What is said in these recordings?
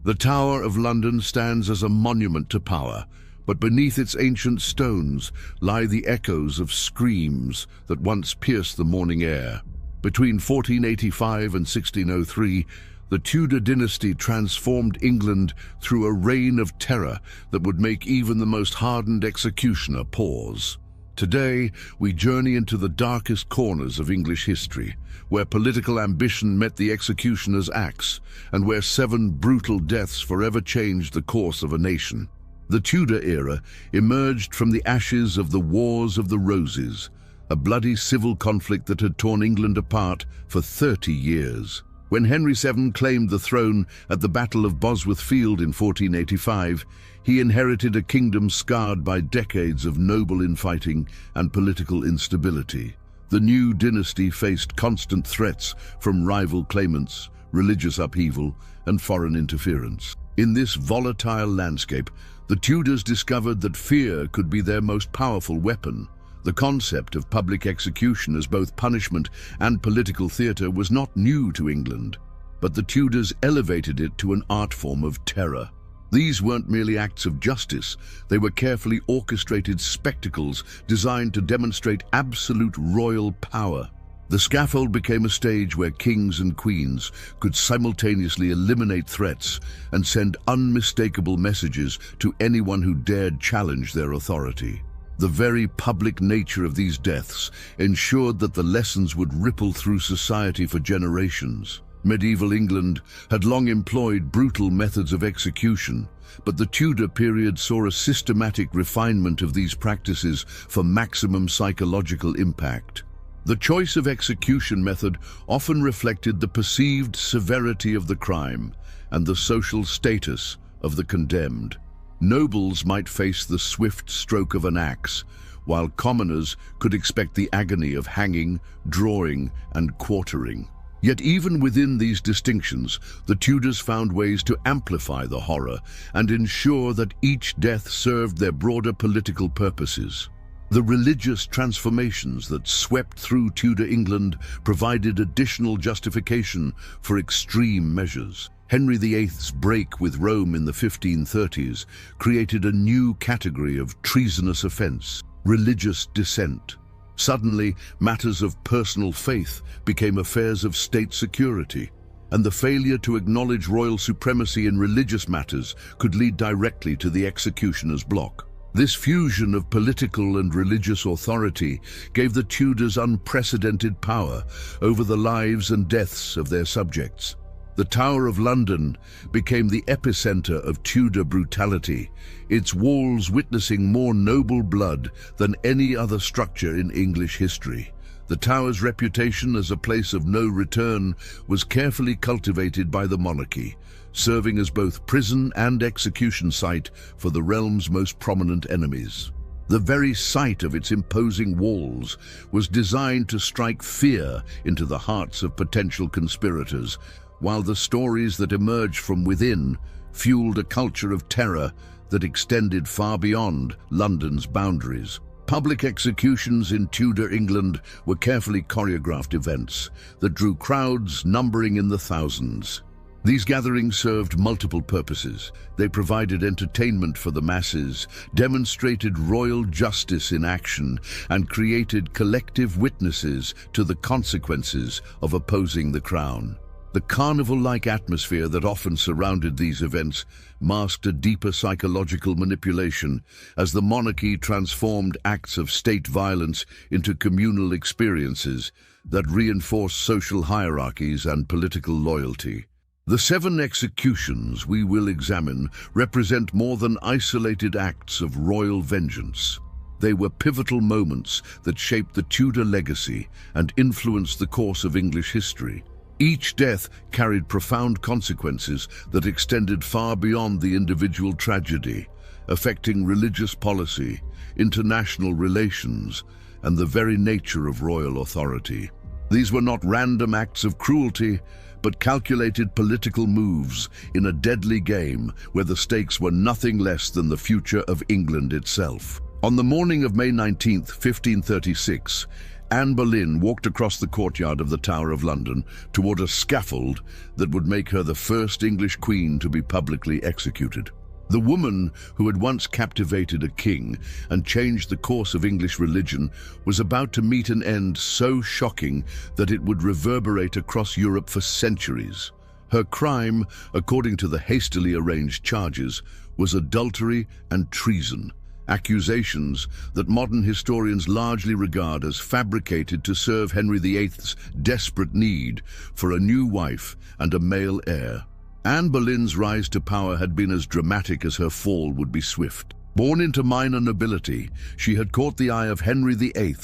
The Tower of London stands as a monument to power, but beneath its ancient stones lie the echoes of screams that once pierced the morning air. Between 1485 and 1603, the Tudor dynasty transformed England through a reign of terror that would make even the most hardened executioner pause. Today, we journey into the darkest corners of English history, where political ambition met the executioner's axe, and where 7 brutal deaths forever changed the course of a nation. The Tudor era emerged from the ashes of the Wars of the Roses, a bloody civil conflict that had torn England apart for 30 years. When Henry VII claimed the throne at the Battle of Bosworth Field in 1485, he inherited a kingdom scarred by decades of noble infighting and political instability. The new dynasty faced constant threats from rival claimants, religious upheaval, and foreign interference. In this volatile landscape, the Tudors discovered that fear could be their most powerful weapon. The concept of public execution as both punishment and political theatre was not new to England, but the Tudors elevated it to an art form of terror. These weren't merely acts of justice, they were carefully orchestrated spectacles designed to demonstrate absolute royal power. The scaffold became a stage where kings and queens could simultaneously eliminate threats and send unmistakable messages to anyone who dared challenge their authority. The very public nature of these deaths ensured that the lessons would ripple through society for generations. Medieval England had long employed brutal methods of execution, but the Tudor period saw a systematic refinement of these practices for maximum psychological impact. The choice of execution method often reflected the perceived severity of the crime and the social status of the condemned. Nobles might face the swift stroke of an axe, while commoners could expect the agony of hanging, drawing, and quartering. Yet even within these distinctions, the Tudors found ways to amplify the horror and ensure that each death served their broader political purposes. The religious transformations that swept through Tudor England provided additional justification for extreme measures. Henry VIII's break with Rome in the 1530s created a new category of treasonous offense: religious dissent. Suddenly, matters of personal faith became affairs of state security, and the failure to acknowledge royal supremacy in religious matters could lead directly to the executioner's block. This fusion of political and religious authority gave the Tudors unprecedented power over the lives and deaths of their subjects. The Tower of London became the epicenter of Tudor brutality, its walls witnessing more noble blood than any other structure in English history. The Tower's reputation as a place of no return was carefully cultivated by the monarchy, serving as both prison and execution site for the realm's most prominent enemies. The very sight of its imposing walls was designed to strike fear into the hearts of potential conspirators, while the stories that emerged from within fueled a culture of terror that extended far beyond London's boundaries. Public executions in Tudor England were carefully choreographed events that drew crowds numbering in the thousands. These gatherings served multiple purposes. They provided entertainment for the masses, demonstrated royal justice in action, and created collective witnesses to the consequences of opposing the crown. The carnival-like atmosphere that often surrounded these events masked a deeper psychological manipulation as the monarchy transformed acts of state violence into communal experiences that reinforced social hierarchies and political loyalty. The 7 executions we will examine represent more than isolated acts of royal vengeance. They were pivotal moments that shaped the Tudor legacy and influenced the course of English history. Each death carried profound consequences that extended far beyond the individual tragedy, affecting religious policy, international relations, and the very nature of royal authority. These were not random acts of cruelty, but calculated political moves in a deadly game where the stakes were nothing less than the future of England itself. On the morning of May 19, 1536, Anne Boleyn walked across the courtyard of the Tower of London toward a scaffold that would make her the first English queen to be publicly executed. The woman who had once captivated a king and changed the course of English religion was about to meet an end so shocking that it would reverberate across Europe for centuries. Her crime, according to the hastily arranged charges, was adultery and treason, accusations that modern historians largely regard as fabricated to serve Henry VIII's desperate need for a new wife and a male heir. Anne Boleyn's rise to power had been as dramatic as her fall would be swift. Born into minor nobility, she had caught the eye of Henry VIII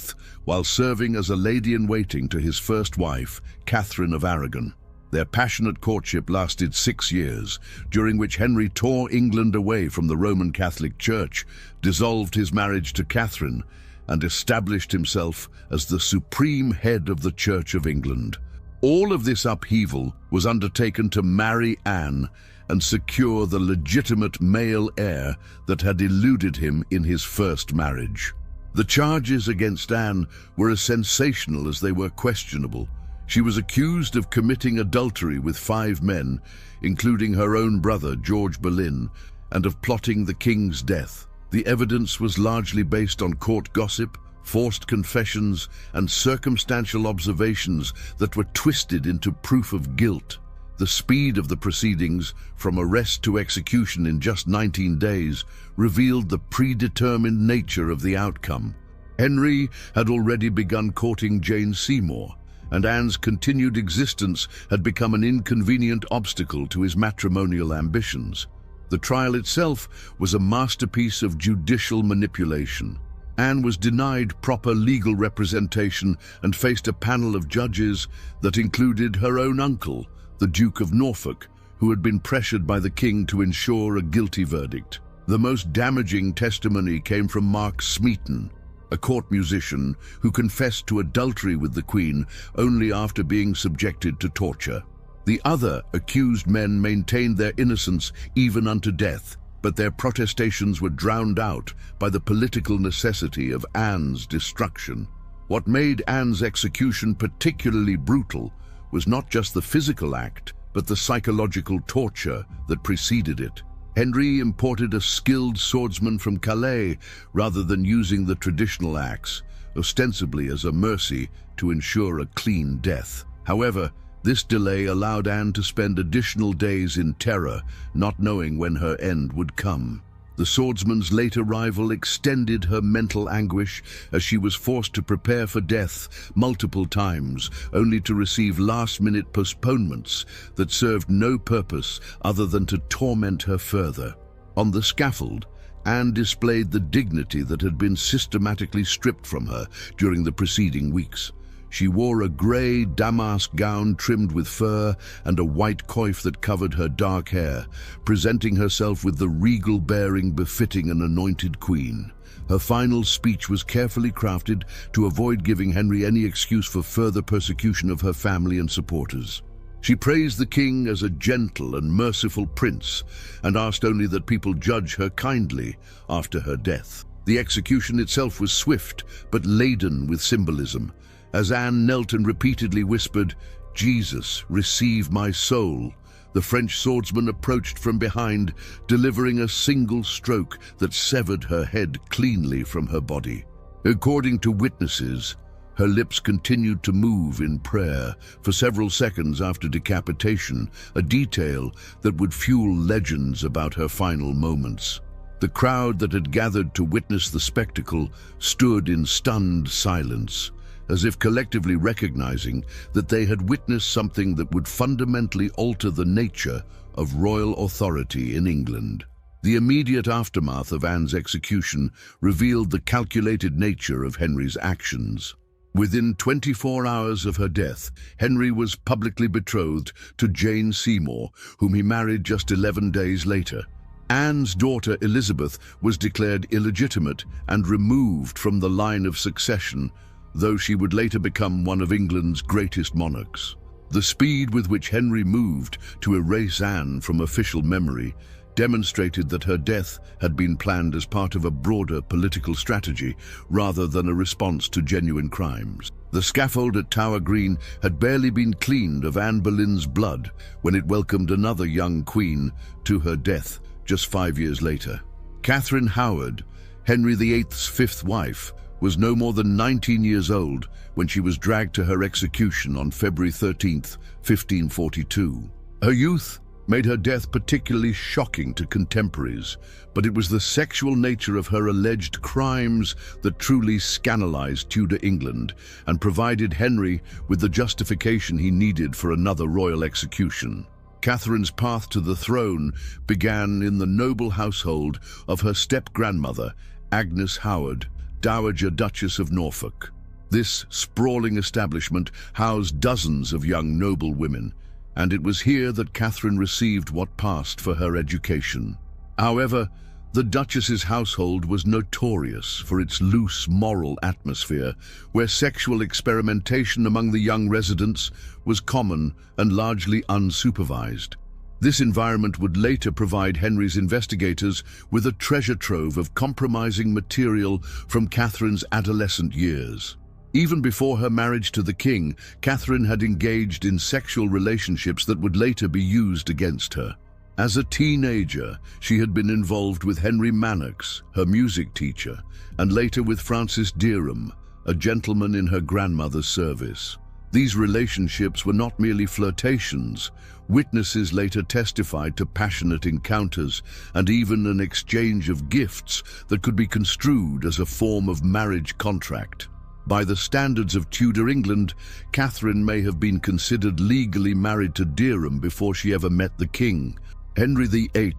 while serving as a lady-in-waiting to his first wife, Catherine of Aragon. Their passionate courtship lasted 6 years, during which Henry tore England away from the Roman Catholic Church, dissolved his marriage to Catherine, and established himself as the supreme head of the Church of England. All of this upheaval was undertaken to marry Anne and secure the legitimate male heir that had eluded him in his first marriage. The charges against Anne were as sensational as they were questionable. She was accused of committing adultery with 5 men, including her own brother, George Boleyn, and of plotting the king's death. The evidence was largely based on court gossip, forced confessions, and circumstantial observations that were twisted into proof of guilt. The speed of the proceedings, from arrest to execution in just 19 days, revealed the predetermined nature of the outcome. Henry had already begun courting Jane Seymour, and Anne's continued existence had become an inconvenient obstacle to his matrimonial ambitions. The trial itself was a masterpiece of judicial manipulation. Anne was denied proper legal representation and faced a panel of judges that included her own uncle, the Duke of Norfolk, who had been pressured by the king to ensure a guilty verdict. The most damaging testimony came from Mark Smeaton, a court musician who confessed to adultery with the Queen only after being subjected to torture. The other accused men maintained their innocence even unto death, but their protestations were drowned out by the political necessity of Anne's destruction. What made Anne's execution particularly brutal was not just the physical act, but the psychological torture that preceded it. Henry imported a skilled swordsman from Calais rather than using the traditional axe, ostensibly as a mercy to ensure a clean death. However, this delay allowed Anne to spend additional days in terror, not knowing when her end would come. The swordsman's late arrival extended her mental anguish as she was forced to prepare for death multiple times, only to receive last-minute postponements that served no purpose other than to torment her further. On the scaffold, Anne displayed the dignity that had been systematically stripped from her during the preceding weeks. She wore a grey damask gown trimmed with fur and a white coif that covered her dark hair, presenting herself with the regal bearing befitting an anointed queen. Her final speech was carefully crafted to avoid giving Henry any excuse for further persecution of her family and supporters. She praised the king as a gentle and merciful prince and asked only that people judge her kindly after her death. The execution itself was swift but laden with symbolism. As Anne knelt and repeatedly whispered, "Jesus, receive my soul," the French swordsman approached from behind, delivering a single stroke that severed her head cleanly from her body. According to witnesses, her lips continued to move in prayer for several seconds after decapitation, a detail that would fuel legends about her final moments. The crowd that had gathered to witness the spectacle stood in stunned silence, as if collectively recognizing that they had witnessed something that would fundamentally alter the nature of royal authority in England. The immediate aftermath of Anne's execution revealed the calculated nature of Henry's actions. Within 24 hours of her death, Henry was publicly betrothed to Jane Seymour, whom he married just 11 days later. Anne's daughter Elizabeth was declared illegitimate and removed from the line of succession, though she would later become one of England's greatest monarchs. The speed with which Henry moved to erase Anne from official memory demonstrated that her death had been planned as part of a broader political strategy rather than a response to genuine crimes. The scaffold at Tower Green had barely been cleaned of Anne Boleyn's blood when it welcomed another young queen to her death just 5 years later. Catherine Howard, Henry VIII's fifth wife, was no more than 19 years old when she was dragged to her execution on February 13th, 1542. Her youth made her death particularly shocking to contemporaries, but it was the sexual nature of her alleged crimes that truly scandalized Tudor England and provided Henry with the justification he needed for another royal execution. Catherine's path to the throne began in the noble household of her step-grandmother, Agnes Howard, Dowager Duchess of Norfolk. This sprawling establishment housed dozens of young noble women, and it was here that Catherine received what passed for her education. However, the Duchess's household was notorious for its loose moral atmosphere, where sexual experimentation among the young residents was common and largely unsupervised. This environment would later provide Henry's investigators with a treasure trove of compromising material from Catherine's adolescent years. Even before her marriage to the king, Catherine had engaged in sexual relationships that would later be used against her. As a teenager, she had been involved with Henry Manox, her music teacher, and later with Francis Derham, a gentleman in her grandmother's service. These relationships were not merely flirtations. Witnesses later testified to passionate encounters and even an exchange of gifts that could be construed as a form of marriage contract. By the standards of Tudor England, Catherine may have been considered legally married to Derham before she ever met the king. Henry VIII,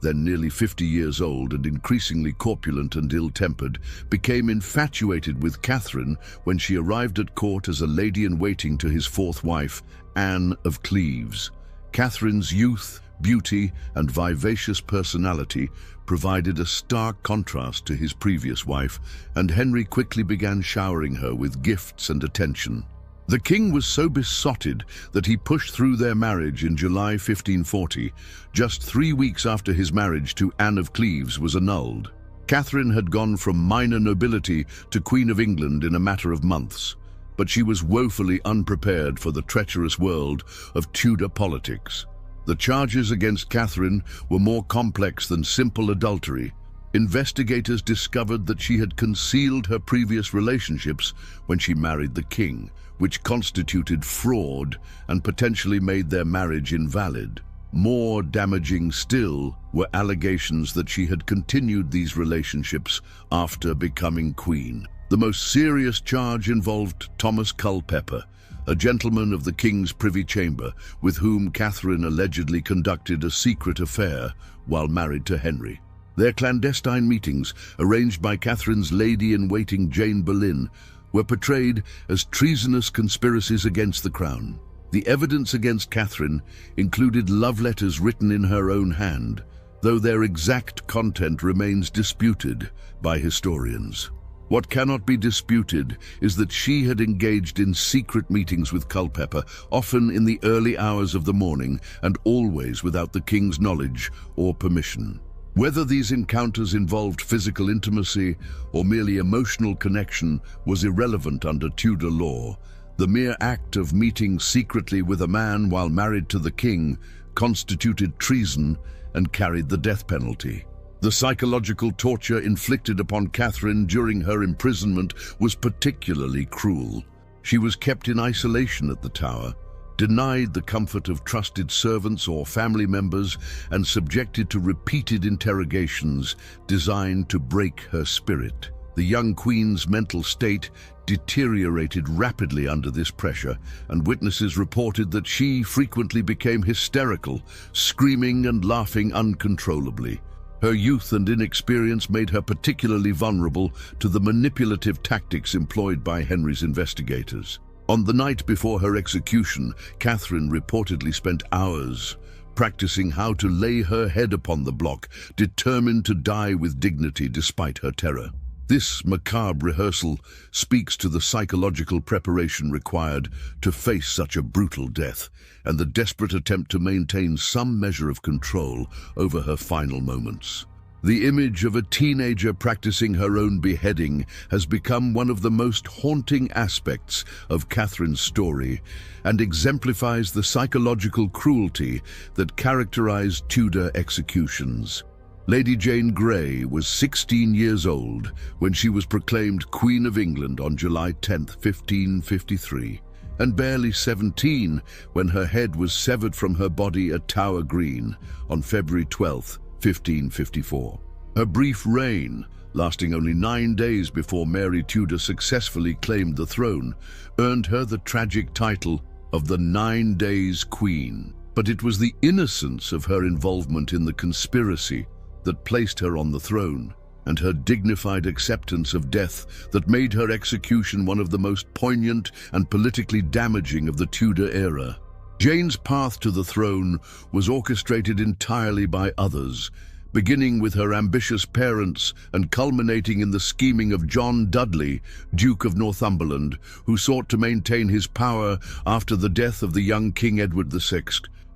then nearly 50 years old and increasingly corpulent and ill-tempered, became infatuated with Catherine when she arrived at court as a lady-in-waiting to his fourth wife, Anne of Cleves. Catherine's youth, beauty, and vivacious personality provided a stark contrast to his previous wife, and Henry quickly began showering her with gifts and attention. The king was so besotted that he pushed through their marriage in July 1540, just 3 weeks after his marriage to Anne of Cleves was annulled. Catherine had gone from minor nobility to Queen of England in a matter of months, but she was woefully unprepared for the treacherous world of Tudor politics. The charges against Catherine were more complex than simple adultery. Investigators discovered that she had concealed her previous relationships when she married the king, which constituted fraud and potentially made their marriage invalid. More damaging still were allegations that she had continued these relationships after becoming queen. The most serious charge involved Thomas Culpeper, a gentleman of the king's privy chamber with whom Catherine allegedly conducted a secret affair while married to Henry. Their clandestine meetings, arranged by Catherine's lady-in-waiting Jane Boleyn, were portrayed as treasonous conspiracies against the crown. The evidence against Catherine included love letters written in her own hand, though their exact content remains disputed by historians. What cannot be disputed is that she had engaged in secret meetings with Culpeper, often in the early hours of the morning and always without the king's knowledge or permission. Whether these encounters involved physical intimacy or merely emotional connection was irrelevant under Tudor law. The mere act of meeting secretly with a man while married to the king constituted treason and carried the death penalty. The psychological torture inflicted upon Catherine during her imprisonment was particularly cruel. She was kept in isolation at the Tower, denied the comfort of trusted servants or family members, and subjected to repeated interrogations designed to break her spirit. The young queen's mental state deteriorated rapidly under this pressure, and witnesses reported that she frequently became hysterical, screaming and laughing uncontrollably. Her youth and inexperience made her particularly vulnerable to the manipulative tactics employed by Henry's investigators. On the night before her execution, Catherine reportedly spent hours practicing how to lay her head upon the block, determined to die with dignity despite her terror. This macabre rehearsal speaks to the psychological preparation required to face such a brutal death and the desperate attempt to maintain some measure of control over her final moments. The image of a teenager practicing her own beheading has become one of the most haunting aspects of Catherine's story and exemplifies the psychological cruelty that characterized Tudor executions. Lady Jane Grey was 16 years old when she was proclaimed Queen of England on July 10, 1553, and barely 17 when her head was severed from her body at Tower Green on February 12, 1554. Her brief reign, lasting only 9 days before Mary Tudor successfully claimed the throne, earned her the tragic title of the 9 Days Queen. But it was the innocence of her involvement in the conspiracy that placed her on the throne, and her dignified acceptance of death that made her execution one of the most poignant and politically damaging of the Tudor era. Jane's path to the throne was orchestrated entirely by others, beginning with her ambitious parents and culminating in the scheming of John Dudley, Duke of Northumberland, who sought to maintain his power after the death of the young King Edward VI.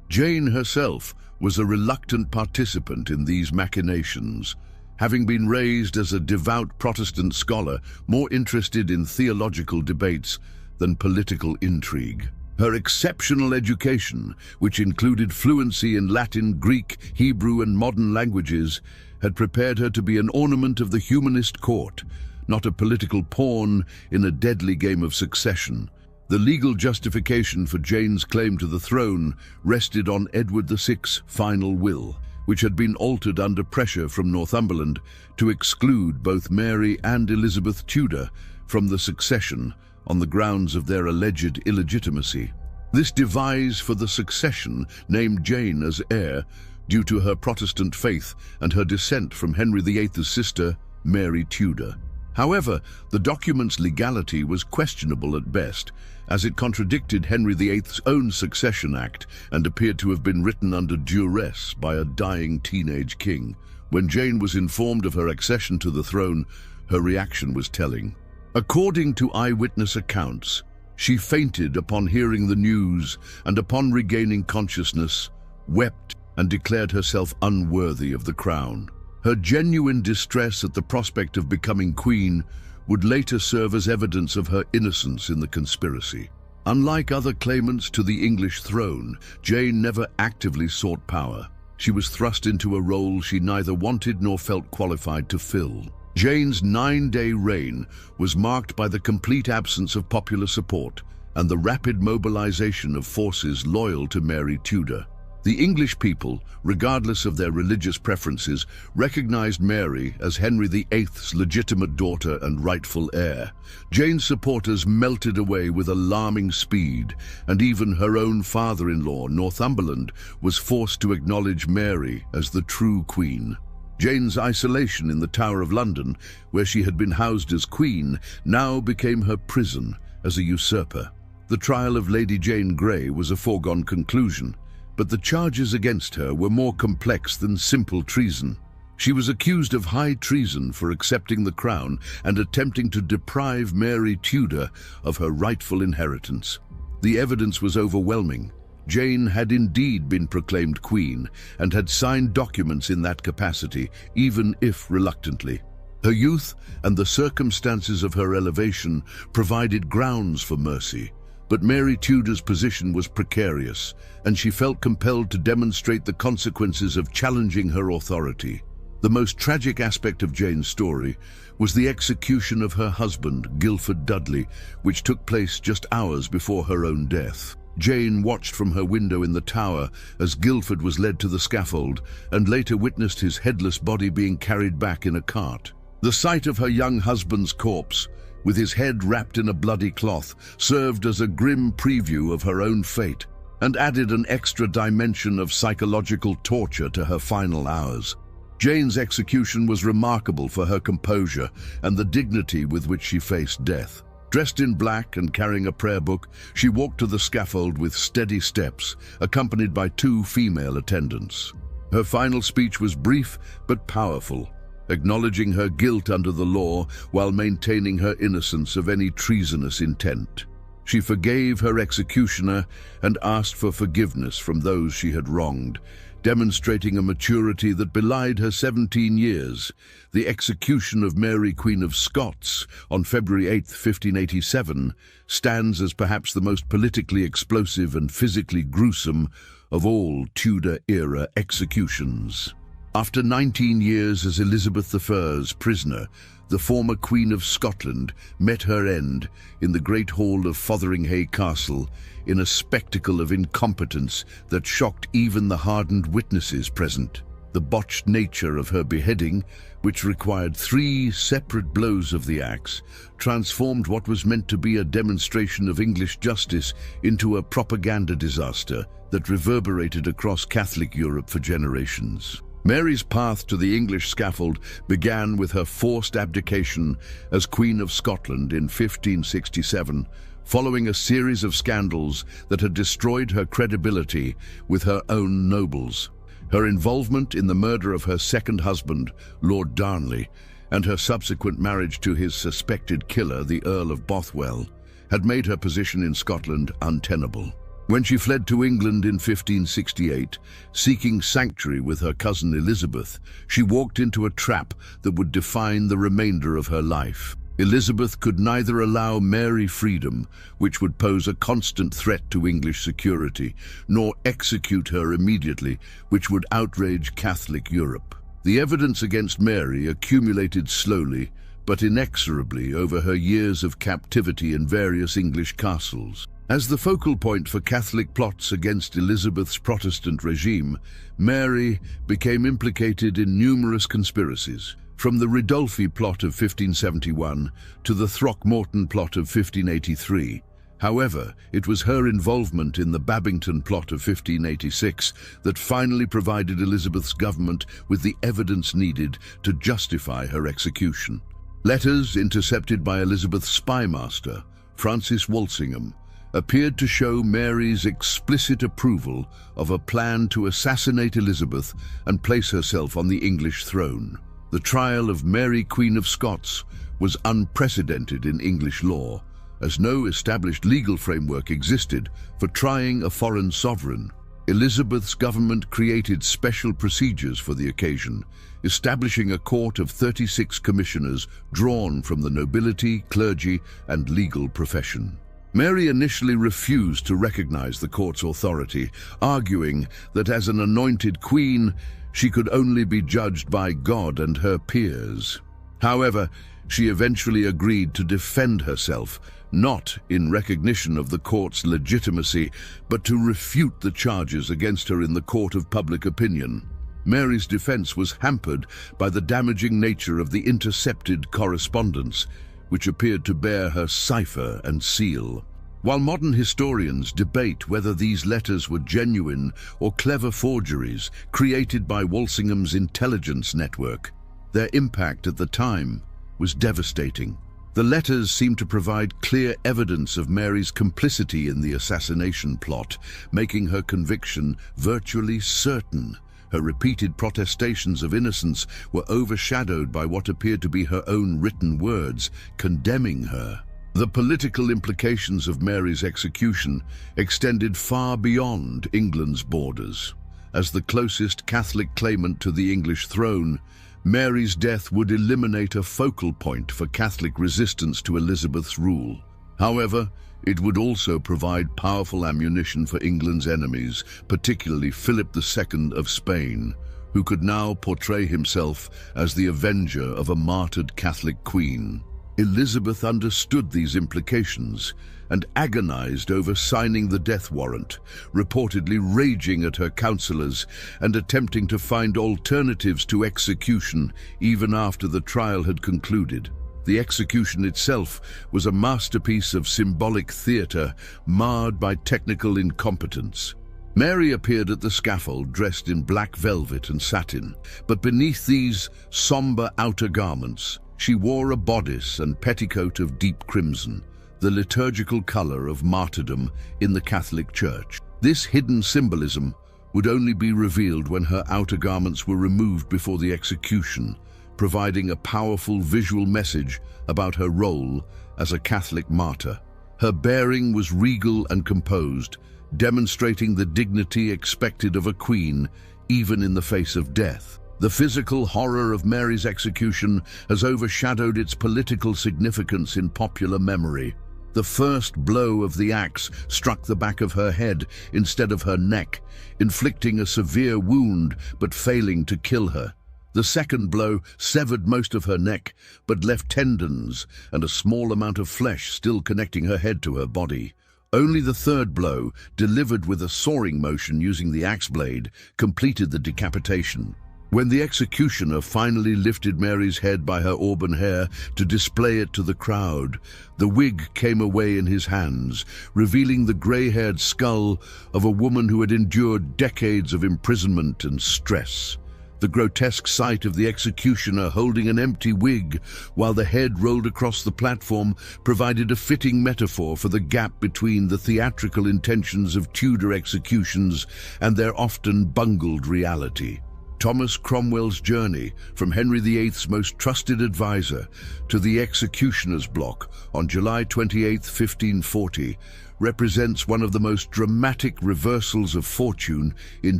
Jane herself was a reluctant participant in these machinations, having been raised as a devout Protestant scholar more interested in theological debates than political intrigue. Her exceptional education, which included fluency in Latin, Greek, Hebrew, and modern languages, had prepared her to be an ornament of the humanist court, not a political pawn in a deadly game of succession. The legal justification for Jane's claim to the throne rested on Edward VI's final will, which had been altered under pressure from Northumberland to exclude both Mary and Elizabeth Tudor from the succession on the grounds of their alleged illegitimacy. This devise for the succession named Jane as heir due to her Protestant faith and her descent from Henry VIII's sister, Mary Tudor. However, the document's legality was questionable at best, as it contradicted Henry VIII's own Succession Act and appeared to have been written under duress by a dying teenage king. When Jane was informed of her accession to the throne, her reaction was telling. According to eyewitness accounts, she fainted upon hearing the news and upon regaining consciousness, wept and declared herself unworthy of the crown. Her genuine distress at the prospect of becoming queen would later serve as evidence of her innocence in the conspiracy. Unlike other claimants to the English throne, Jane never actively sought power. She was thrust into a role she neither wanted nor felt qualified to fill. Jane's 9-day reign was marked by the complete absence of popular support and the rapid mobilization of forces loyal to Mary Tudor. The English people, regardless of their religious preferences, recognized Mary as Henry VIII's legitimate daughter and rightful heir. Jane's supporters melted away with alarming speed, and even her own father-in-law, Northumberland, was forced to acknowledge Mary as the true queen. Jane's isolation in the Tower of London, where she had been housed as queen, now became her prison as a usurper. The trial of Lady Jane Grey was a foregone conclusion, but the charges against her were more complex than simple treason. She was accused of high treason for accepting the crown and attempting to deprive Mary Tudor of her rightful inheritance. The evidence was overwhelming. Jane had indeed been proclaimed queen and had signed documents in that capacity, even if reluctantly. Her youth and the circumstances of her elevation provided grounds for mercy, but Mary Tudor's position was precarious, and she felt compelled to demonstrate the consequences of challenging her authority. The most tragic aspect of Jane's story was the execution of her husband, Guildford Dudley, which took place just hours before her own death. Jane watched from her window in the tower as Guildford was led to the scaffold and later witnessed his headless body being carried back in a cart. The sight of her young husband's corpse, with his head wrapped in a bloody cloth, served as a grim preview of her own fate and added an extra dimension of psychological torture to her final hours. Jane's execution was remarkable for her composure and the dignity with which she faced death. Dressed in black and carrying a prayer book, she walked to the scaffold with steady steps, accompanied by 2 female attendants. Her final speech was brief but powerful, acknowledging her guilt under the law while maintaining her innocence of any treasonous intent. She forgave her executioner and asked for forgiveness from those she had wronged, demonstrating a maturity that belied her 17 years. The execution of Mary, Queen of Scots, on February 8, 1587, stands as perhaps the most politically explosive and physically gruesome of all Tudor-era executions. After 19 years as Elizabeth I's prisoner, the former Queen of Scotland met her end in the Great Hall of Fotheringhay Castle in a spectacle of incompetence that shocked even the hardened witnesses present. The botched nature of her beheading, which required 3 separate blows of the axe, transformed what was meant to be a demonstration of English justice into a propaganda disaster that reverberated across Catholic Europe for generations. Mary's path to the English scaffold began with her forced abdication as Queen of Scotland in 1567, following a series of scandals that had destroyed her credibility with her own nobles. Her involvement in the murder of her second husband, Lord Darnley, and her subsequent marriage to his suspected killer, the Earl of Bothwell, had made her position in Scotland untenable. When she fled to England in 1568, seeking sanctuary with her cousin Elizabeth, she walked into a trap that would define the remainder of her life. Elizabeth could neither allow Mary freedom, which would pose a constant threat to English security, nor execute her immediately, which would outrage Catholic Europe. The evidence against Mary accumulated slowly, but inexorably over her years of captivity in various English castles. As the focal point for Catholic plots against Elizabeth's Protestant regime, Mary became implicated in numerous conspiracies, from the Ridolfi plot of 1571 to the Throckmorton plot of 1583. However, it was her involvement in the Babington plot of 1586 that finally provided Elizabeth's government with the evidence needed to justify her execution. Letters intercepted by Elizabeth's spymaster, Francis Walsingham, appeared to show Mary's explicit approval of a plan to assassinate Elizabeth and place herself on the English throne. The trial of Mary, Queen of Scots, was unprecedented in English law, as no established legal framework existed for trying a foreign sovereign. Elizabeth's government created special procedures for the occasion, establishing a court of 36 commissioners drawn from the nobility, clergy, and legal profession. Mary initially refused to recognize the court's authority, arguing that as an anointed queen, she could only be judged by God and her peers. However, she eventually agreed to defend herself, not in recognition of the court's legitimacy, but to refute the charges against her in the court of public opinion. Mary's defense was hampered by the damaging nature of the intercepted correspondence, which appeared to bear her cipher and seal. While modern historians debate whether these letters were genuine or clever forgeries created by Walsingham's intelligence network, their impact at the time was devastating. The letters seem to provide clear evidence of Mary's complicity in the assassination plot, making her conviction virtually certain. Her repeated protestations of innocence were overshadowed by what appeared to be her own written words, condemning her. The political implications of Mary's execution extended far beyond England's borders. As the closest Catholic claimant to the English throne, Mary's death would eliminate a focal point for Catholic resistance to Elizabeth's rule. However, it would also provide powerful ammunition for England's enemies, particularly Philip II of Spain, who could now portray himself as the avenger of a martyred Catholic queen. Elizabeth understood these implications and agonized over signing the death warrant, reportedly raging at her counselors and attempting to find alternatives to execution even after the trial had concluded. The execution itself was a masterpiece of symbolic theater marred by technical incompetence. Mary appeared at the scaffold dressed in black velvet and satin, but beneath these somber outer garments, she wore a bodice and petticoat of deep crimson, the liturgical color of martyrdom in the Catholic Church. This hidden symbolism would only be revealed when her outer garments were removed before the execution, providing a powerful visual message about her role as a Catholic martyr. Her bearing was regal and composed, demonstrating the dignity expected of a queen even in the face of death. The physical horror of Mary's execution has overshadowed its political significance in popular memory. The first blow of the axe struck the back of her head instead of her neck, inflicting a severe wound but failing to kill her. The second blow severed most of her neck, but left tendons and a small amount of flesh still connecting her head to her body. Only the third blow, delivered with a soaring motion using the axe blade, completed the decapitation. When the executioner finally lifted Mary's head by her auburn hair to display it to the crowd, the wig came away in his hands, revealing the grey-haired skull of a woman who had endured decades of imprisonment and stress. The grotesque sight of the executioner holding an empty wig while the head rolled across the platform provided a fitting metaphor for the gap between the theatrical intentions of Tudor executions and their often bungled reality. Thomas Cromwell's journey from Henry VIII's most trusted advisor to the executioner's block on July 28, 1540, represents one of the most dramatic reversals of fortune in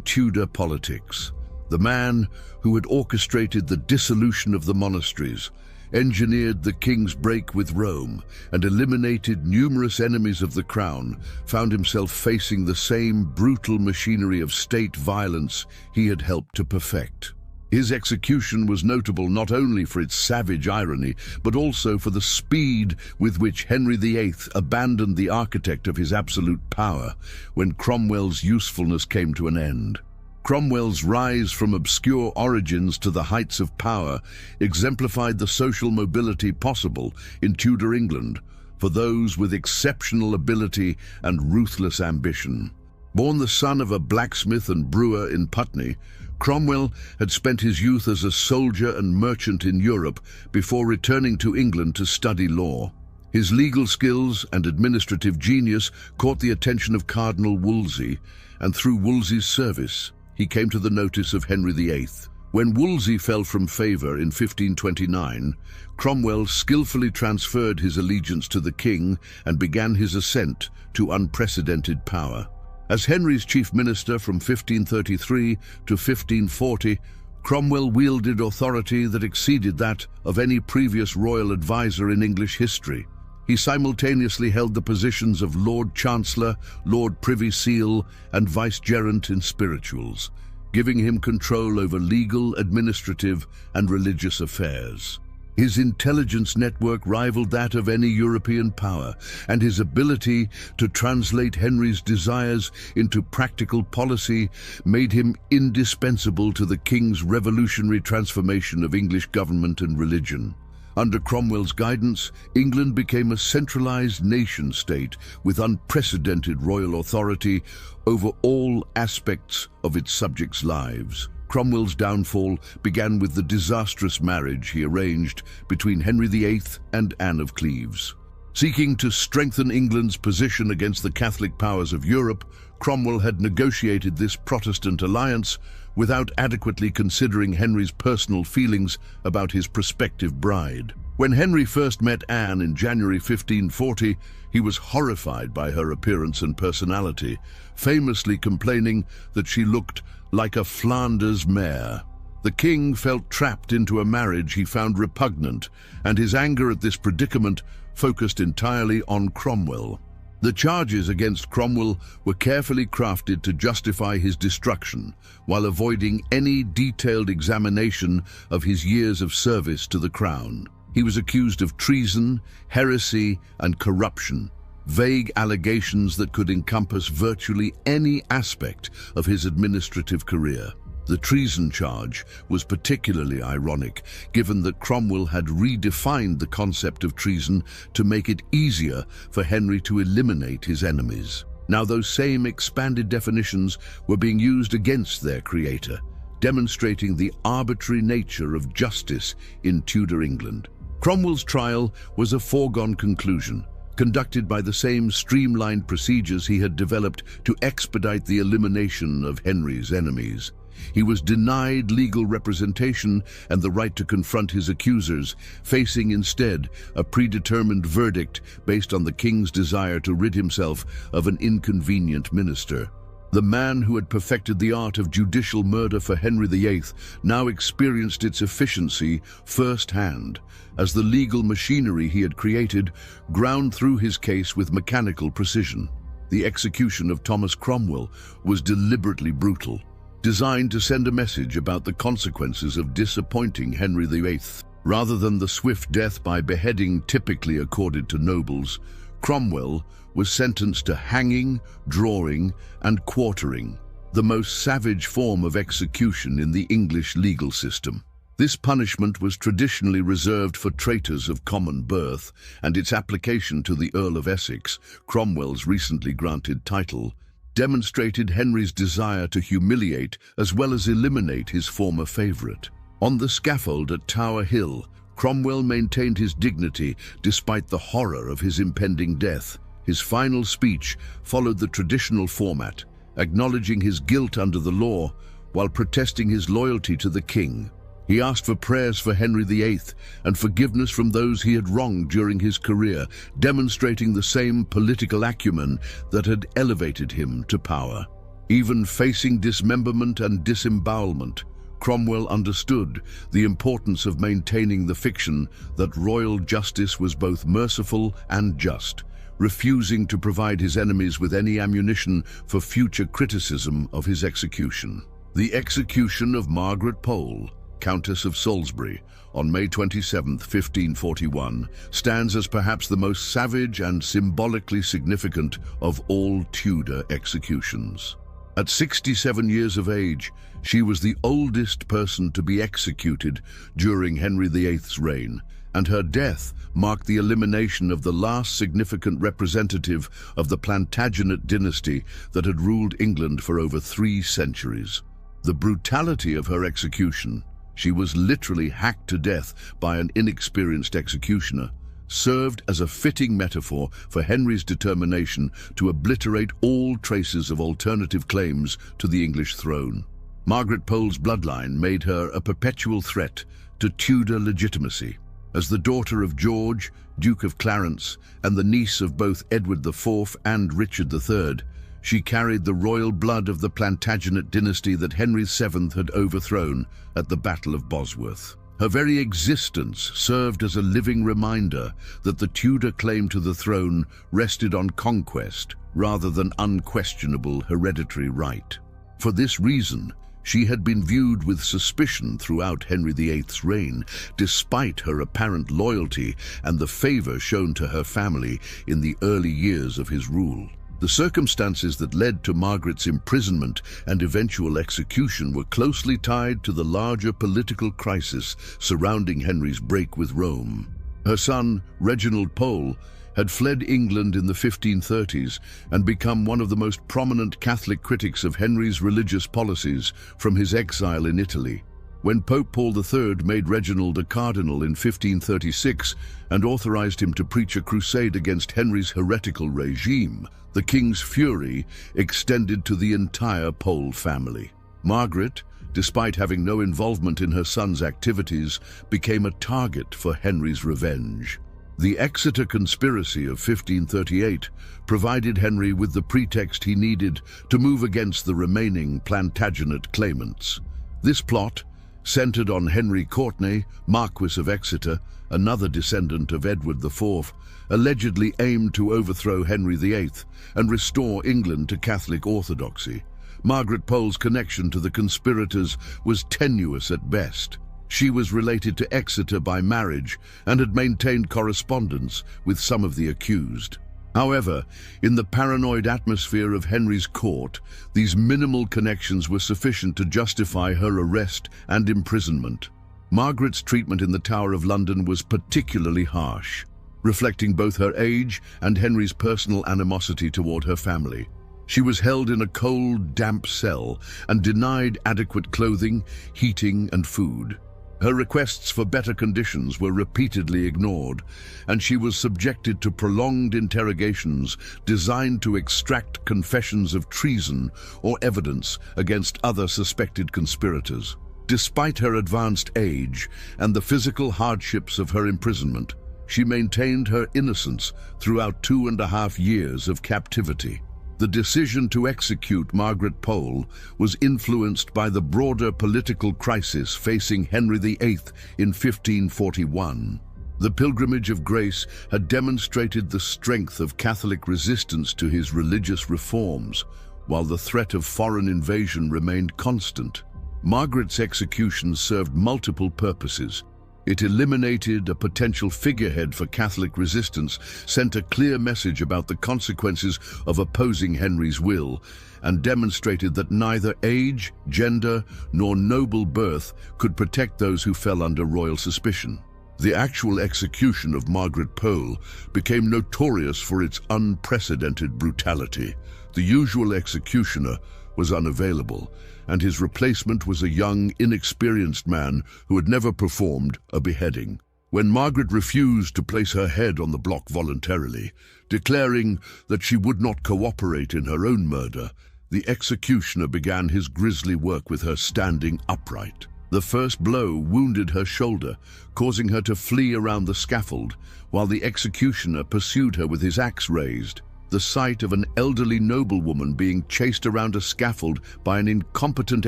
Tudor politics. The man who had orchestrated the dissolution of the monasteries, engineered the king's break with Rome, and eliminated numerous enemies of the crown, found himself facing the same brutal machinery of state violence he had helped to perfect. His execution was notable not only for its savage irony, but also for the speed with which Henry VIII abandoned the architect of his absolute power when Cromwell's usefulness came to an end. Cromwell's rise from obscure origins to the heights of power exemplified the social mobility possible in Tudor England for those with exceptional ability and ruthless ambition. Born the son of a blacksmith and brewer in Putney, Cromwell had spent his youth as a soldier and merchant in Europe before returning to England to study law. His legal skills and administrative genius caught the attention of Cardinal Wolsey, and through Wolsey's service, he came to the notice of Henry VIII. When Wolsey fell from favour in 1529, Cromwell skillfully transferred his allegiance to the king and began his ascent to unprecedented power. As Henry's chief minister from 1533 to 1540, Cromwell wielded authority that exceeded that of any previous royal advisor in English history. He simultaneously held the positions of Lord Chancellor, Lord Privy Seal, and Vicegerent in Spirituals, giving him control over legal, administrative, and religious affairs. His intelligence network rivaled that of any European power, and his ability to translate Henry's desires into practical policy made him indispensable to the king's revolutionary transformation of English government and religion. Under Cromwell's guidance, England became a centralized nation-state with unprecedented royal authority over all aspects of its subjects' lives. Cromwell's downfall began with the disastrous marriage he arranged between Henry VIII and Anne of Cleves. Seeking to strengthen England's position against the Catholic powers of Europe, Cromwell had negotiated this Protestant alliance without adequately considering Henry's personal feelings about his prospective bride. When Henry first met Anne in January 1540, he was horrified by her appearance and personality, famously complaining that she looked like a Flanders mare. The king felt trapped into a marriage he found repugnant, and his anger at this predicament focused entirely on Cromwell. The charges against Cromwell were carefully crafted to justify his destruction, while avoiding any detailed examination of his years of service to the crown. He was accused of treason, heresy, and corruption, vague allegations that could encompass virtually any aspect of his administrative career. The treason charge was particularly ironic, given that Cromwell had redefined the concept of treason to make it easier for Henry to eliminate his enemies. Now those same expanded definitions were being used against their creator, demonstrating the arbitrary nature of justice in Tudor England. Cromwell's trial was a foregone conclusion, conducted by the same streamlined procedures he had developed to expedite the elimination of Henry's enemies. He was denied legal representation and the right to confront his accusers, facing instead a predetermined verdict based on the king's desire to rid himself of an inconvenient minister. The man who had perfected the art of judicial murder for Henry VIII now experienced its efficiency firsthand, as the legal machinery he had created ground through his case with mechanical precision. The execution of Thomas Cromwell was deliberately brutal, designed to send a message about the consequences of disappointing Henry VIII. Rather than the swift death by beheading typically accorded to nobles, Cromwell was sentenced to hanging, drawing, and quartering, the most savage form of execution in the English legal system. This punishment was traditionally reserved for traitors of common birth, and its application to the Earl of Essex, Cromwell's recently granted title, demonstrated Henry's desire to humiliate as well as eliminate his former favourite. On the scaffold at Tower Hill, Cromwell maintained his dignity despite the horror of his impending death. His final speech followed the traditional format, acknowledging his guilt under the law while protesting his loyalty to the king. He asked for prayers for Henry VIII and forgiveness from those he had wronged during his career, demonstrating the same political acumen that had elevated him to power. Even facing dismemberment and disembowelment, Cromwell understood the importance of maintaining the fiction that royal justice was both merciful and just, refusing to provide his enemies with any ammunition for future criticism of his execution. The execution of Margaret Pole, Countess of Salisbury, on May 27, 1541, stands as perhaps the most savage and symbolically significant of all Tudor executions. At 67 years of age, she was the oldest person to be executed during Henry VIII's reign, and her death marked the elimination of the last significant representative of the Plantagenet dynasty that had ruled England for over 3 centuries. The brutality of her execution, she was literally hacked to death by an inexperienced executioner, served as a fitting metaphor for Henry's determination to obliterate all traces of alternative claims to the English throne. Margaret Pole's bloodline made her a perpetual threat to Tudor legitimacy. As the daughter of George, Duke of Clarence, and the niece of both Edward IV and Richard III, she carried the royal blood of the Plantagenet dynasty that Henry VII had overthrown at the Battle of Bosworth. Her very existence served as a living reminder that the Tudor claim to the throne rested on conquest rather than unquestionable hereditary right. For this reason, she had been viewed with suspicion throughout Henry VIII's reign, despite her apparent loyalty and the favor shown to her family in the early years of his rule. The circumstances that led to Margaret's imprisonment and eventual execution were closely tied to the larger political crisis surrounding Henry's break with Rome. Her son, Reginald Pole, had fled England in the 1530s and become one of the most prominent Catholic critics of Henry's religious policies from his exile in Italy. When Pope Paul III made Reginald a cardinal in 1536 and authorized him to preach a crusade against Henry's heretical regime, the king's fury extended to the entire Pole family. Margaret, despite having no involvement in her son's activities, became a target for Henry's revenge. The Exeter Conspiracy of 1538 provided Henry with the pretext he needed to move against the remaining Plantagenet claimants. This plot, centered on Henry Courtenay, Marquis of Exeter, another descendant of Edward IV, allegedly aimed to overthrow Henry VIII and restore England to Catholic orthodoxy. Margaret Pole's connection to the conspirators was tenuous at best. She was related to Exeter by marriage and had maintained correspondence with some of the accused. However, in the paranoid atmosphere of Henry's court, these minimal connections were sufficient to justify her arrest and imprisonment. Margaret's treatment in the Tower of London was particularly harsh, reflecting both her age and Henry's personal animosity toward her family. She was held in a cold, damp cell and denied adequate clothing, heating, and food. Her requests for better conditions were repeatedly ignored, and she was subjected to prolonged interrogations designed to extract confessions of treason or evidence against other suspected conspirators. Despite her advanced age and the physical hardships of her imprisonment, she maintained her innocence throughout 2.5 years of captivity. The decision to execute Margaret Pole was influenced by the broader political crisis facing Henry VIII in 1541. The Pilgrimage of Grace had demonstrated the strength of Catholic resistance to his religious reforms, while the threat of foreign invasion remained constant. Margaret's execution served multiple purposes. It eliminated a potential figurehead for Catholic resistance, sent a clear message about the consequences of opposing Henry's will, and demonstrated that neither age, gender, nor noble birth could protect those who fell under royal suspicion. The actual execution of Margaret Pole became notorious for its unprecedented brutality. The usual executioner was unavailable, and his replacement was a young, inexperienced man who had never performed a beheading. When Margaret refused to place her head on the block voluntarily, declaring that she would not cooperate in her own murder, the executioner began his grisly work with her standing upright. The first blow wounded her shoulder, causing her to flee around the scaffold, while the executioner pursued her with his axe raised. The sight of an elderly noblewoman being chased around a scaffold by an incompetent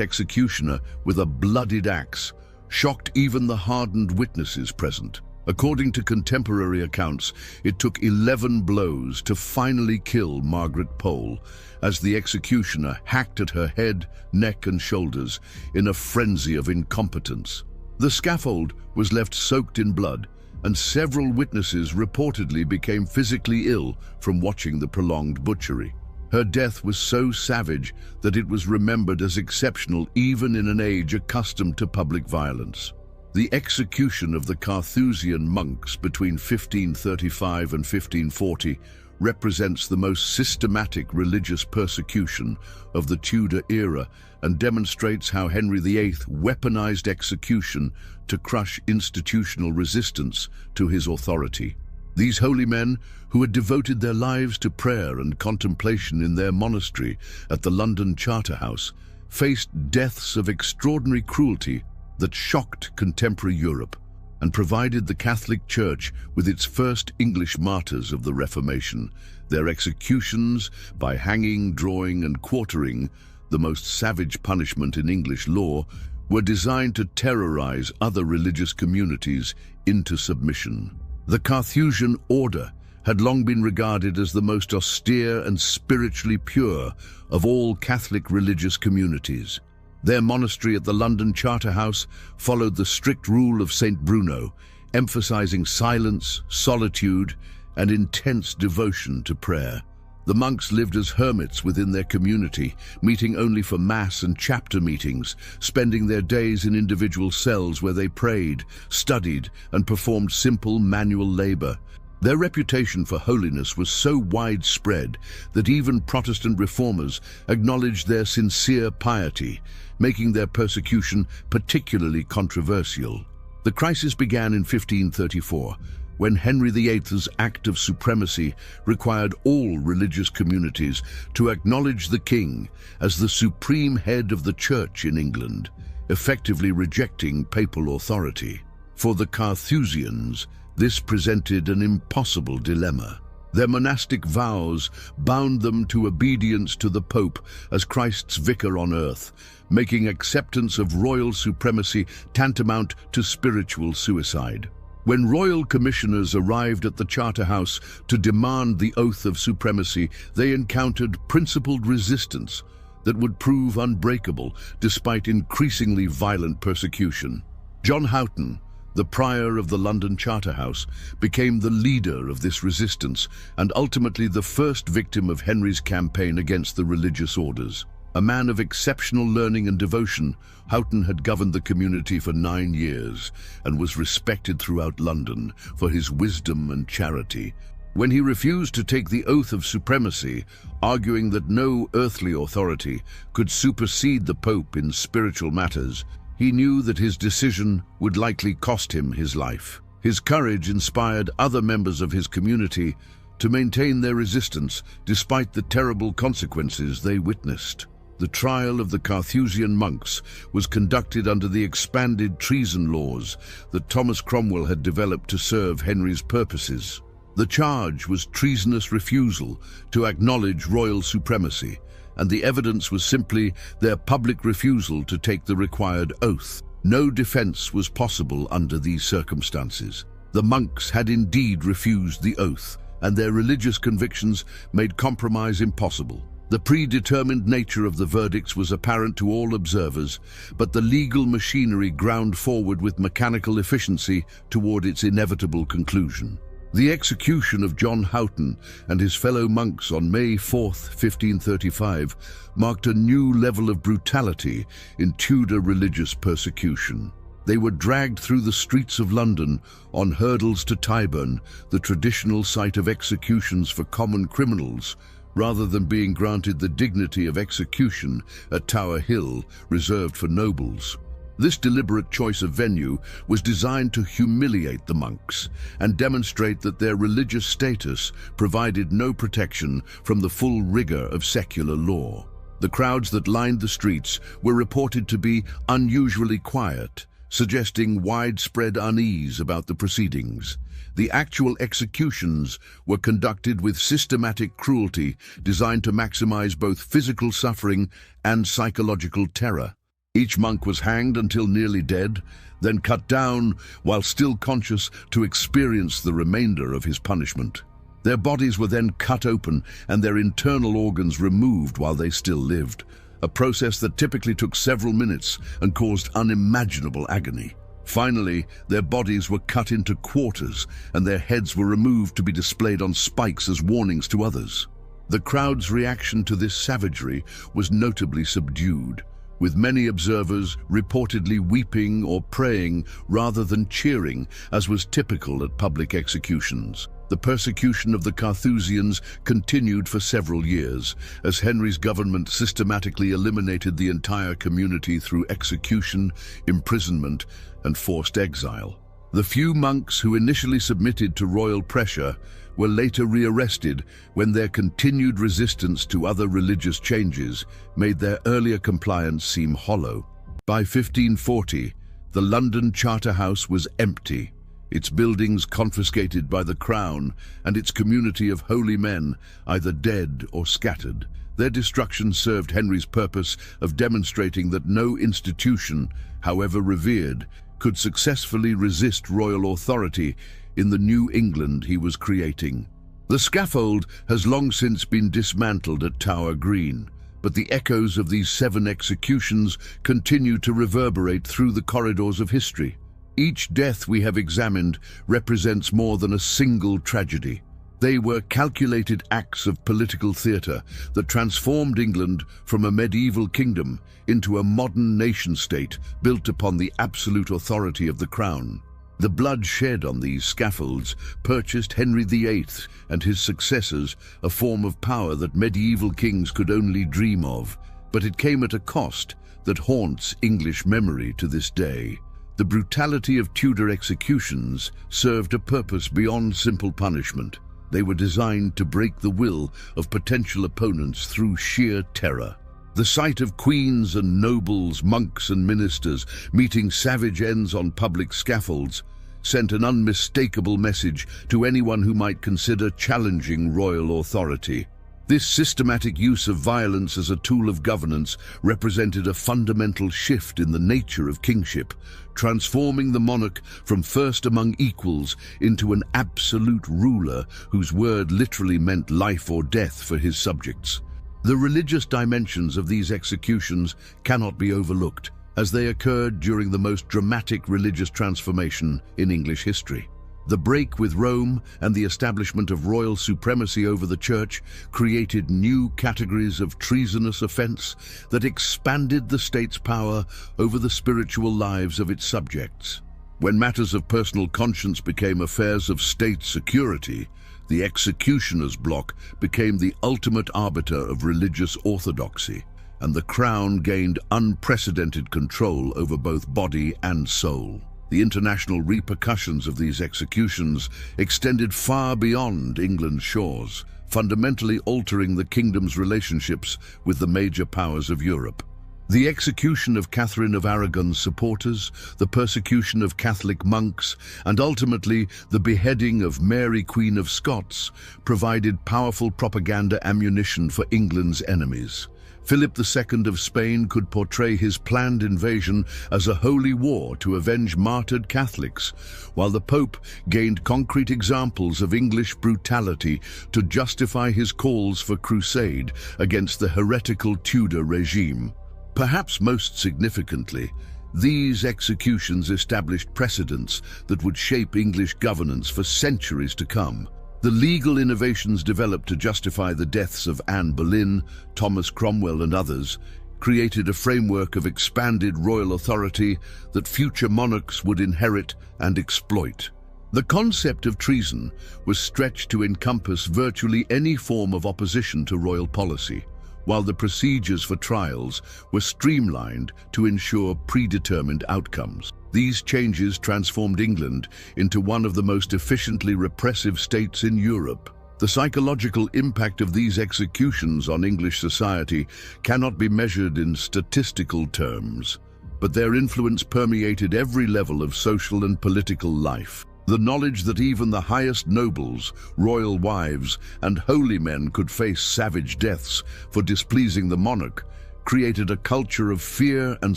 executioner with a bloodied axe shocked even the hardened witnesses present. According to contemporary accounts, it took 11 blows to finally kill Margaret Pole, as the executioner hacked at her head, neck and shoulders in a frenzy of incompetence. The scaffold was left soaked in blood, and several witnesses reportedly became physically ill from watching the prolonged butchery. Her death was so savage that it was remembered as exceptional even in an age accustomed to public violence. The execution of the Carthusian monks between 1535 and 1540 represents the most systematic religious persecution of the Tudor era and demonstrates how Henry VIII weaponized execution to crush institutional resistance to his authority. These holy men, who had devoted their lives to prayer and contemplation in their monastery at the London Charterhouse, faced deaths of extraordinary cruelty that shocked contemporary Europe and provided the Catholic Church with its first English martyrs of the Reformation. Their executions, by hanging, drawing and quartering, the most savage punishment in English law, were designed to terrorize other religious communities into submission. The Carthusian order had long been regarded as the most austere and spiritually pure of all Catholic religious communities. Their monastery at the London Charterhouse followed the strict rule of St. Bruno, emphasizing silence, solitude, and intense devotion to prayer. The monks lived as hermits within their community, meeting only for mass and chapter meetings, spending their days in individual cells where they prayed, studied, and performed simple manual labor. Their reputation for holiness was so widespread that even Protestant reformers acknowledged their sincere piety, making their persecution particularly controversial. The crisis began in 1534, when Henry VIII's Act of Supremacy required all religious communities to acknowledge the king as the supreme head of the church in England, effectively rejecting papal authority. For the Carthusians, this presented an impossible dilemma. Their monastic vows bound them to obedience to the Pope as Christ's vicar on earth, making acceptance of royal supremacy tantamount to spiritual suicide. When royal commissioners arrived at the Charterhouse to demand the oath of supremacy, they encountered principled resistance that would prove unbreakable despite increasingly violent persecution. John Houghton, the prior of the London Charterhouse, became the leader of this resistance and ultimately the first victim of Henry's campaign against the religious orders. A man of exceptional learning and devotion, Houghton had governed the community for 9 years and was respected throughout London for his wisdom and charity. When he refused to take the oath of supremacy, arguing that no earthly authority could supersede the Pope in spiritual matters, he knew that his decision would likely cost him his life. His courage inspired other members of his community to maintain their resistance despite the terrible consequences they witnessed. The trial of the Carthusian monks was conducted under the expanded treason laws that Thomas Cromwell had developed to serve Henry's purposes. The charge was treasonous refusal to acknowledge royal supremacy, and the evidence was simply their public refusal to take the required oath. No defense was possible under these circumstances. The monks had indeed refused the oath, and their religious convictions made compromise impossible. The predetermined nature of the verdicts was apparent to all observers, but the legal machinery ground forward with mechanical efficiency toward its inevitable conclusion. The execution of John Houghton and his fellow monks on May 4, 1535, marked a new level of brutality in Tudor religious persecution. They were dragged through the streets of London on hurdles to Tyburn, the traditional site of executions for common criminals, rather than being granted the dignity of execution at Tower Hill, reserved for nobles. This deliberate choice of venue was designed to humiliate the monks and demonstrate that their religious status provided no protection from the full rigor of secular law. The crowds that lined the streets were reported to be unusually quiet, suggesting widespread unease about the proceedings. The actual executions were conducted with systematic cruelty designed to maximize both physical suffering and psychological terror. Each monk was hanged until nearly dead, then cut down while still conscious to experience the remainder of his punishment. Their bodies were then cut open and their internal organs removed while they still lived, a process that typically took several minutes and caused unimaginable agony. Finally, their bodies were cut into quarters and their heads were removed to be displayed on spikes as warnings to others. The crowd's reaction to this savagery was notably subdued, with many observers reportedly weeping or praying rather than cheering, as was typical at public executions. The persecution of the Carthusians continued for several years, as Henry's government systematically eliminated the entire community through execution, imprisonment, and forced exile. The few monks who initially submitted to royal pressure were later rearrested when their continued resistance to other religious changes made their earlier compliance seem hollow. By 1540, the London Charterhouse was empty, its buildings confiscated by the Crown, and its community of holy men either dead or scattered. Their destruction served Henry's purpose of demonstrating that no institution, however revered, could successfully resist royal authority in the New England he was creating. The scaffold has long since been dismantled at Tower Green, but the echoes of these 7 executions continue to reverberate through the corridors of history. Each death we have examined represents more than a single tragedy. They were calculated acts of political theatre that transformed England from a medieval kingdom into a modern nation-state built upon the absolute authority of the Crown. The blood shed on these scaffolds purchased Henry VIII and his successors a form of power that medieval kings could only dream of, but it came at a cost that haunts English memory to this day. The brutality of Tudor executions served a purpose beyond simple punishment. They were designed to break the will of potential opponents through sheer terror. The sight of queens and nobles, monks and ministers meeting savage ends on public scaffolds sent an unmistakable message to anyone who might consider challenging royal authority. This systematic use of violence as a tool of governance represented a fundamental shift in the nature of kingship, transforming the monarch from first among equals into an absolute ruler whose word literally meant life or death for his subjects. The religious dimensions of these executions cannot be overlooked, as they occurred during the most dramatic religious transformation in English history. The break with Rome and the establishment of royal supremacy over the Church created new categories of treasonous offense that expanded the state's power over the spiritual lives of its subjects. When matters of personal conscience became affairs of state security, the executioner's block became the ultimate arbiter of religious orthodoxy, and the Crown gained unprecedented control over both body and soul. The international repercussions of these executions extended far beyond England's shores, fundamentally altering the kingdom's relationships with the major powers of Europe. The execution of Catherine of Aragon's supporters, the persecution of Catholic monks, and ultimately the beheading of Mary, Queen of Scots, provided powerful propaganda ammunition for England's enemies. Philip II of Spain could portray his planned invasion as a holy war to avenge martyred Catholics, while the Pope gained concrete examples of English brutality to justify his calls for crusade against the heretical Tudor regime. Perhaps most significantly, these executions established precedents that would shape English governance for centuries to come. The legal innovations developed to justify the deaths of Anne Boleyn, Thomas Cromwell and others created a framework of expanded royal authority that future monarchs would inherit and exploit. The concept of treason was stretched to encompass virtually any form of opposition to royal policy, while the procedures for trials were streamlined to ensure predetermined outcomes. These changes transformed England into one of the most efficiently repressive states in Europe. The psychological impact of these executions on English society cannot be measured in statistical terms, but their influence permeated every level of social and political life. The knowledge that even the highest nobles, royal wives, and holy men could face savage deaths for displeasing the monarch created a culture of fear and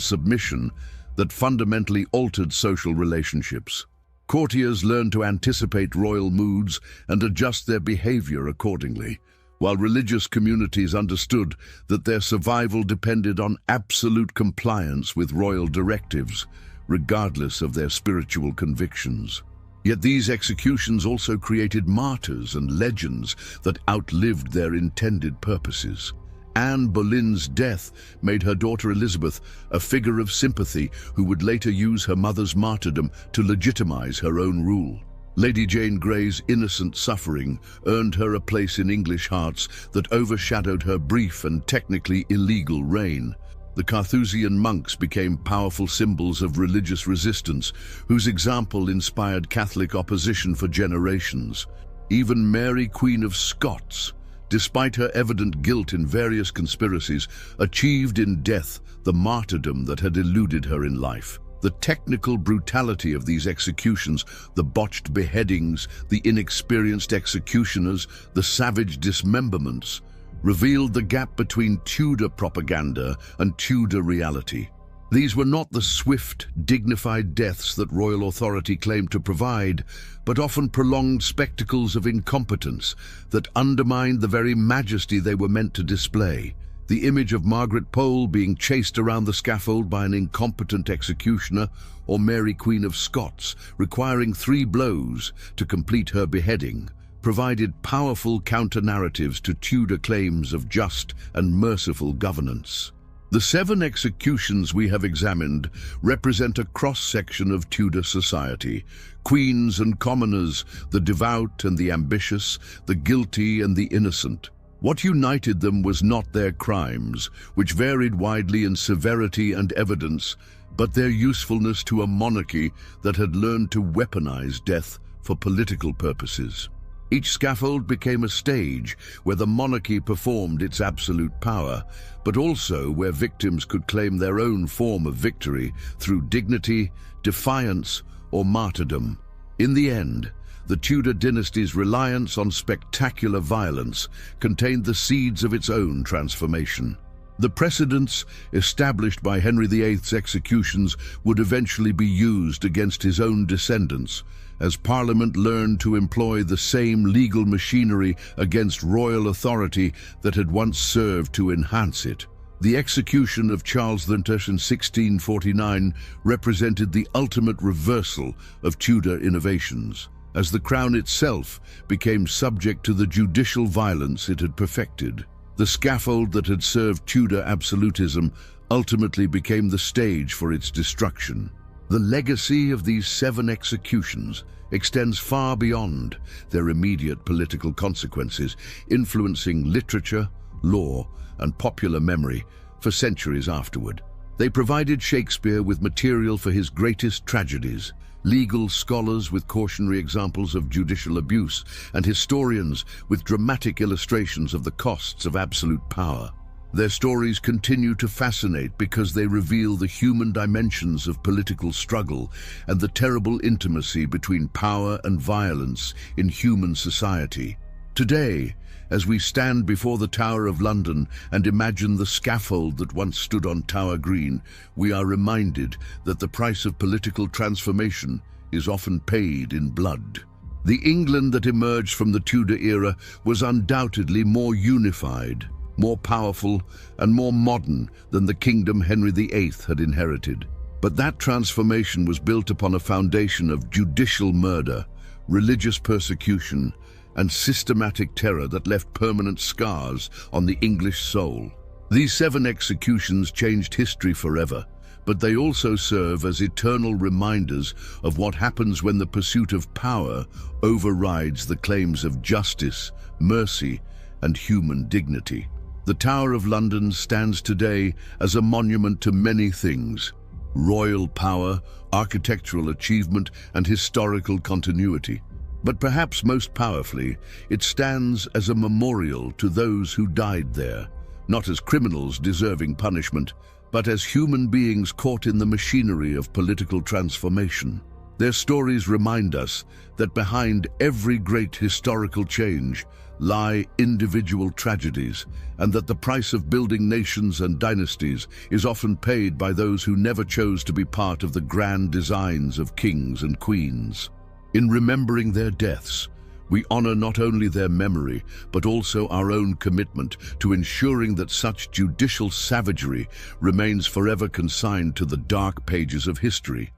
submission that fundamentally altered social relationships. Courtiers learned to anticipate royal moods and adjust their behavior accordingly, while religious communities understood that their survival depended on absolute compliance with royal directives, regardless of their spiritual convictions. Yet these executions also created martyrs and legends that outlived their intended purposes. Anne Boleyn's death made her daughter Elizabeth a figure of sympathy who would later use her mother's martyrdom to legitimize her own rule. Lady Jane Grey's innocent suffering earned her a place in English hearts that overshadowed her brief and technically illegal reign. The Carthusian monks became powerful symbols of religious resistance, whose example inspired Catholic opposition for generations. Even Mary, Queen of Scots, despite her evident guilt in various conspiracies, achieved in death the martyrdom that had eluded her in life. The technical brutality of these executions, the botched beheadings, the inexperienced executioners, the savage dismemberments, revealed the gap between Tudor propaganda and Tudor reality. These were not the swift, dignified deaths that royal authority claimed to provide, but often prolonged spectacles of incompetence that undermined the very majesty they were meant to display. The image of Margaret Pole being chased around the scaffold by an incompetent executioner, or Mary, Queen of Scots, requiring 3 blows to complete her beheading, provided powerful counter-narratives to Tudor claims of just and merciful governance. The 7 executions we have examined represent a cross-section of Tudor society: queens and commoners, the devout and the ambitious, the guilty and the innocent. What united them was not their crimes, which varied widely in severity and evidence, but their usefulness to a monarchy that had learned to weaponize death for political purposes. Each scaffold became a stage where the monarchy performed its absolute power, but also where victims could claim their own form of victory through dignity, defiance, or martyrdom. In the end, the Tudor dynasty's reliance on spectacular violence contained the seeds of its own transformation. The precedents established by Henry VIII's executions would eventually be used against his own descendants, as Parliament learned to employ the same legal machinery against royal authority that had once served to enhance it. The execution of Charles the First in 1649 represented the ultimate reversal of Tudor innovations, as the crown itself became subject to the judicial violence it had perfected. The scaffold that had served Tudor absolutism ultimately became the stage for its destruction. The legacy of these 7 executions extends far beyond their immediate political consequences, influencing literature, law, and popular memory for centuries afterward. They provided Shakespeare with material for his greatest tragedies, legal scholars with cautionary examples of judicial abuse, and historians with dramatic illustrations of the costs of absolute power. Their stories continue to fascinate because they reveal the human dimensions of political struggle and the terrible intimacy between power and violence in human society. Today, as we stand before the Tower of London and imagine the scaffold that once stood on Tower Green, we are reminded that the price of political transformation is often paid in blood. The England that emerged from the Tudor era was undoubtedly more unified, more powerful, and more modern than the kingdom Henry VIII had inherited. But that transformation was built upon a foundation of judicial murder, religious persecution, and systematic terror that left permanent scars on the English soul. These 7 executions changed history forever, but they also serve as eternal reminders of what happens when the pursuit of power overrides the claims of justice, mercy, and human dignity. The Tower of London stands today as a monument to many things: royal power, architectural achievement, and historical continuity. But perhaps most powerfully, it stands as a memorial to those who died there, not as criminals deserving punishment, but as human beings caught in the machinery of political transformation. Their stories remind us that behind every great historical change lie individual tragedies, and that the price of building nations and dynasties is often paid by those who never chose to be part of the grand designs of kings and queens. In remembering their deaths, we honor not only their memory, but also our own commitment to ensuring that such judicial savagery remains forever consigned to the dark pages of history.